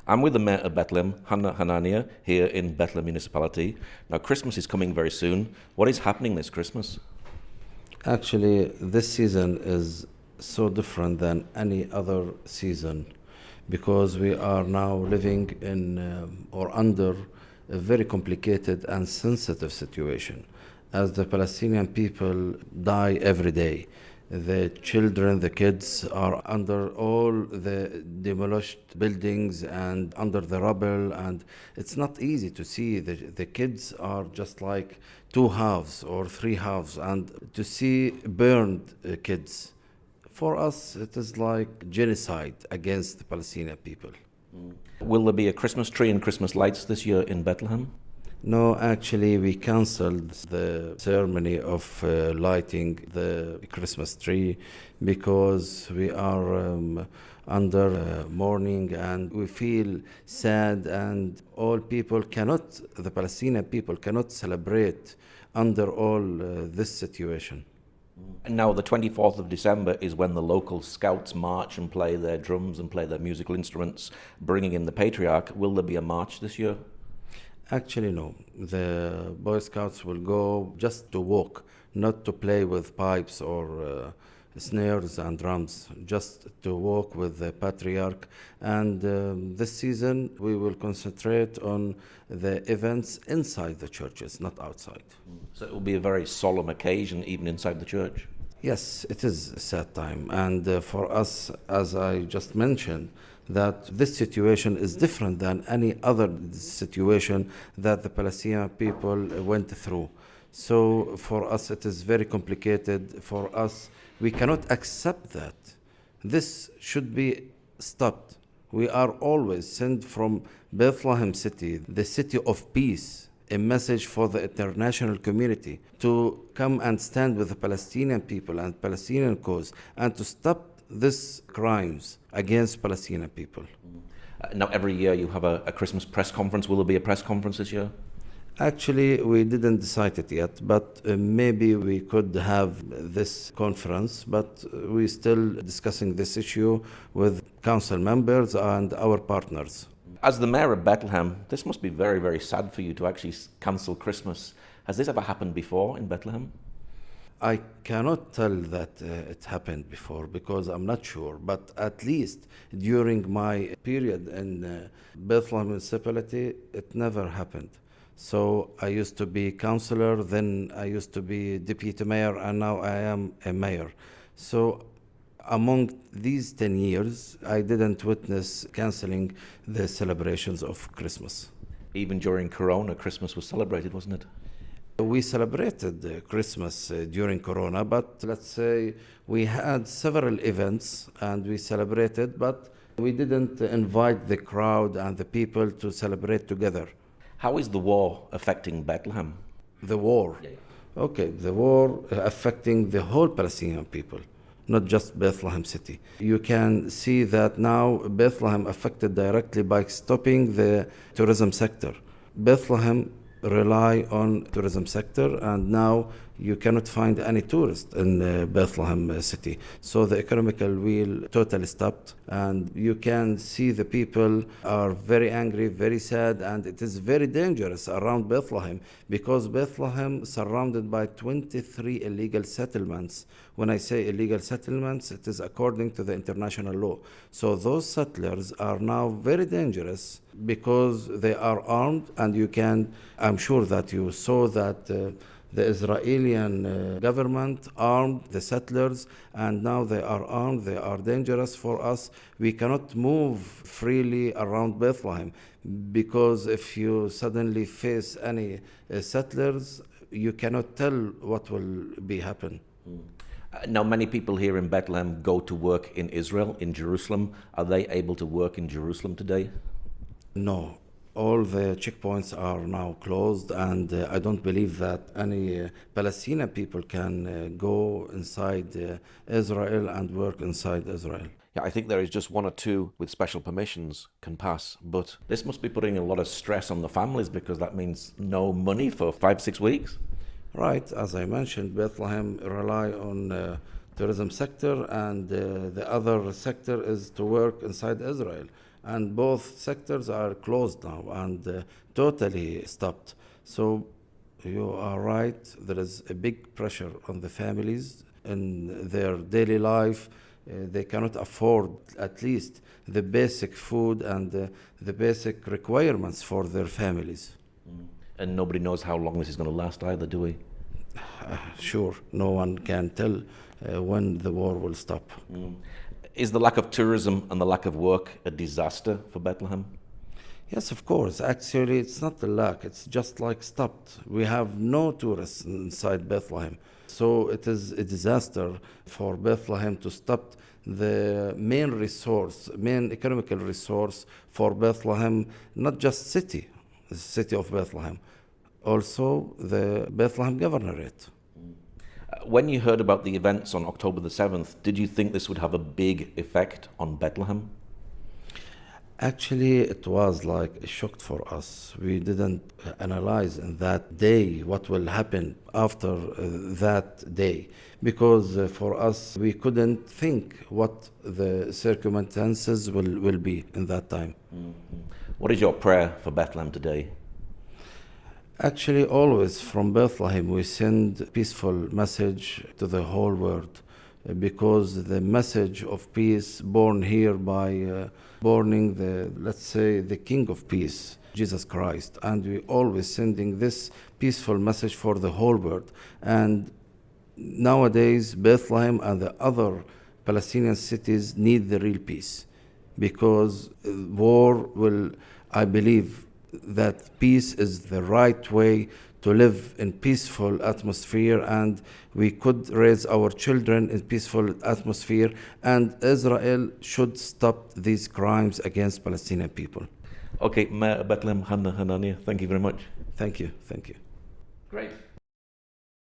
I'm with the Mayor of Bethlehem, Hanna Hanania, here in Bethlehem Municipality. Now, Christmas is coming very soon. What is happening this Christmas? Actually, this season is so different than any other season because we are now living in or under a very complicated and sensitive situation as the Palestinian people die every day. The children, the kids are under all the demolished buildings and under the rubble, and it's not easy to see. The kids are just like two halves or three halves, and to see burned kids, for us, it is like genocide against the Palestinian people. Will there be a Christmas tree and Christmas lights this year in Bethlehem? No, actually, we canceled the ceremony of lighting the Christmas tree because we are under mourning and we feel sad, and all people cannot, the Palestinian people cannot celebrate under all this situation. And now, the 24th of December is when the local scouts march and play their drums and play their musical instruments, bringing in the patriarch. Will there be a march this year? Actually, no. The Boy Scouts will go just to walk, not to play with pipes or snares and drums, just to walk with the patriarch. And this season, we will concentrate on the events inside the churches, not outside. So it will be a very solemn occasion, even inside the church. Yes, it is a sad time. And for us, as I just mentioned, that this situation is different than any other situation that the Palestinian people went through. So for us, it is very complicated. For us, we cannot accept that. This should be stopped. We are always sent from Bethlehem City, the city of peace, a message for the international community to come and stand with the Palestinian people and Palestinian cause and to stop these crimes against Palestinian people. Now, every year you have a Christmas press conference. Will there be a press conference this year? Actually, we didn't decide it yet, but maybe we could have this conference, but we're still discussing this issue with council members and our partners. As the mayor of Bethlehem, this must be very, very sad for you to actually cancel Christmas. Has this ever happened before in Bethlehem? I cannot tell that it happened before because I'm not sure, but at least during my period in Bethlehem municipality, it never happened. So I used to be councillor, then I used to be deputy mayor, and now I am a mayor. So among these 10 years, I didn't witness cancelling the celebrations of Christmas. Even during Corona, Christmas was celebrated, wasn't it? We celebrated Christmas during Corona, but let's say we had several events and we celebrated, but we didn't invite the crowd and the people to celebrate together. How is the war affecting Bethlehem? The war? Yeah. Okay, the war affecting the whole Palestinian people, not just Bethlehem City. You can see that now Bethlehem affected directly by stopping the tourism sector. Bethlehem rely on tourism sector, and now you cannot find any tourist in Bethlehem City. So the economical wheel totally stopped, and you can see the people are very angry, very sad, and it is very dangerous around Bethlehem because Bethlehem surrounded by 23 illegal settlements. When I say illegal settlements, it is according to the international law. So those settlers are now very dangerous because they are armed, and I'm sure that you saw that the Israeli government armed the settlers, and now they are armed, they are dangerous for us. We cannot move freely around Bethlehem because if you suddenly face any settlers, you cannot tell what will be happen. Now, many people here in Bethlehem go to work in Israel, in Jerusalem. Are they able to work in Jerusalem today? No, all the checkpoints are now closed, and I don't believe that any Palestinian people can go inside Israel and work inside Israel. Yeah, I think there is just one or two with special permissions can pass, but this must be putting a lot of stress on the families because that means no money for 5-6 weeks. Right, as I mentioned, Bethlehem rely on tourism sector, and the other sector is to work inside Israel. and both sectors are closed now and totally stopped. So you are right, there is a big pressure on the families in their daily life. They cannot afford at least the basic food and the basic requirements for their families. And nobody knows how long this is going to last either, do we? Sure, no one can tell when the war will stop. Is the lack of tourism and the lack of work a disaster for Bethlehem? Yes, of course. Actually, it's not the lack, it's just like stopped. We have no tourists inside Bethlehem. So it is a disaster for Bethlehem to stop the main resource, main economical resource for Bethlehem, not just the city of Bethlehem, also the Bethlehem governorate. When you heard about the events on October the 7th, did you think this would have a big effect on Bethlehem? Actually, it was like a shock for us. We didn't analyze in that day what will happen after that day, because for us, we couldn't think what the circumstances will be in that time. What is your prayer for Bethlehem today? Actually, always from Bethlehem, we send peaceful message to the whole world, because the message of peace born here by borning let's say, the King of Peace, Jesus Christ. And we always sending this peaceful message for the whole world. And nowadays, Bethlehem and the other Palestinian cities need the real peace, because war will, I believe, that peace is the right way to live in peaceful atmosphere, and we could raise our children in peaceful atmosphere, and Israel should stop these crimes against Palestinian people. Okay, Mayor Bethlehem Hanna Hanania, thank you very much. Thank you. Thank you. Great.